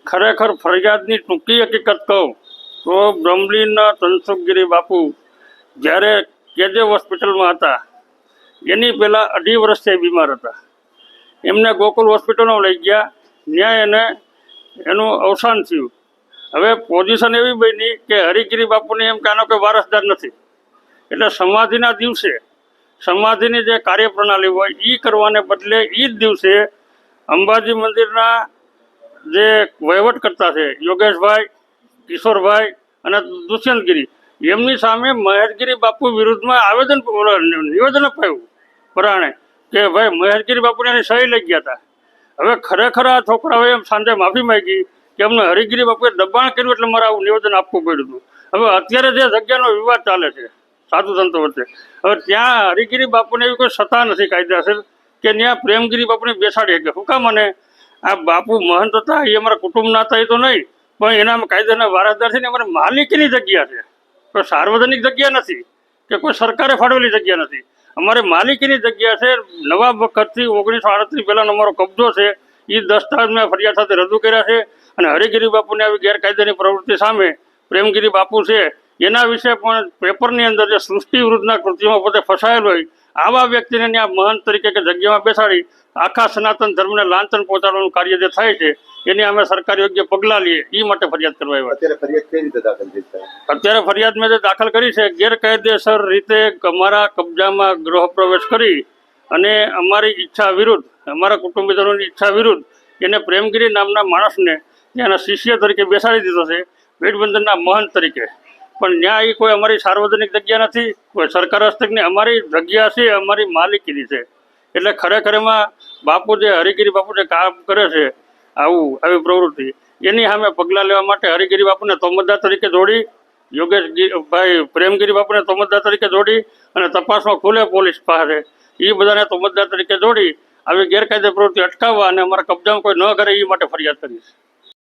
ખરેખર ફરિયાદની ટૂંકી હકીકત કહું તો બ્રહ્મલીનના ધનસુખગીરી બાપુ જ્યારે કેજે હોસ્પિટલમાં હતા એની પહેલાં 2.5 વર્ષથી બીમાર હતા. એમને ગોકુલ હોસ્પિટલમાં લઈ ગયા, ત્યાં એનું અવસાન થયું. હવે પોઝિશન એવી બની કે હરિગીરી બાપુને એમ કે આનો કોઈ વારસદાર નથી, એટલે સમાધિના દિવસે સમાધિની જે કાર્યપ્રણાલી હોય એ કરવાને બદલે એ જ દિવસે અંબાજી મંદિરના જે વહીવટકર્તા છે યોગેશભાઈ, કિશોરભાઈ અને દુષ્યંતગીરી, એમની સામે મહેશગીરી બાપુ વિરુદ્ધમાં નિવેદન અપાયું પરાણે કે ભાઈ મહેશગીરી બાપુને એની સહી લઈ ગયા હતા. હવે ખરેખર આ છોકરાઓએ એમ સાંજે માફી માંગી કે અમને હરિગીરી બાપુએ દબાણ કર્યું એટલે મારે આવું નિવેદન આપવું પડ્યું હતું. હવે અત્યારે જે જગ્યાનો વિવાદ ચાલે છે સાધુ સંતો વચ્ચે, હવે ત્યાં હરિગીરી બાપુને એવી કોઈ સત્તા નથી કાયદેસર કે ત્યાં પ્રેમગીરી બાપુને બેસાડી શકે. શું કામ? મને આ બાપુ મહંત હતા, એ અમારા કુટુંબના હતા એ તો નહીં, પણ એના કાયદાના વારસદાર છે ને અમારે માલિકીની જગ્યા છે, કોઈ સાર્વજનિક જગ્યા નથી કે કોઈ સરકારે ફાળવેલી જગ્યા નથી. અમારે માલિકીની જગ્યા છે. નવાબ વખતથી 1938 પહેલાંનો અમારો કબજો છે. એ દસ્તાવેજ મેં ફરિયાદ સાથે રજૂ કર્યા છે. અને હરિગીરી બાપુને આવી ગેરકાયદાની પ્રવૃત્તિ સામે પ્રેમગીરી બાપુ છે એના વિશે પણ પેપરની અંદર જે સૃષ્ટિ વિરુદ્ધના કૃત્યોમાં પોતે ફસાયેલો હોય આવા વ્યક્તિને ત્યાં મહંત તરીકે કે જગ્યામાં બેસાડી આખા સનાતન ધર્મને લાંછન પહોંચાડવાનું કાર્ય જે થાય છે એની અમે સરકાર યોગ્ય પગલાં લઈએ એ માટે ફરિયાદ કરવા આવ્યા. અત્યારે ફરિયાદ કઈ રીતે દાખલ થઈ છે? અત્યારે ફરિયાદ મેં જે દાખલ કરી છે, ગેરકાયદેસર રીતે અમારા કબજામાં ગૃહ પ્રવેશ કરી અને અમારી ઈચ્છા વિરુદ્ધ, અમારા કુટુંબીજનોની ઈચ્છા વિરુદ્ધ એને પ્રેમગીરી નામના માણસને ત્યાંના શિષ્ય તરીકે બેસાડી દીધો છે, ભેટબંધનના મહંત તરીકે. પણ ત્યાં એ કોઈ અમારી સાર્વજનિક જગ્યા નથી, કોઈ સરકાર હસ્તકની અમારી જગ્યા છે, અમારી માલિકીની છે. એટલે ખરેખર એમાં બાપુ જે હરિગીરી બાપુ જે કામ કરે છે આવી પ્રવૃત્તિ, એની સામે પગલાં લેવા માટે હરિગીરી બાપુને તોમતદાર તરીકે જોડી, યોગેશભાઈ પ્રેમગીરી બાપુને તોમતદાર તરીકે જોડી અને તપાસમાં ખુલે પોલીસ પાસે એ બધાને તોમતદાર તરીકે જોડી આવી ગેરકાયદે પ્રવૃત્તિ અટકાવવા અને અમારા કબજામાં કોઈ ન કરે એ માટે ફરિયાદ કરીશ.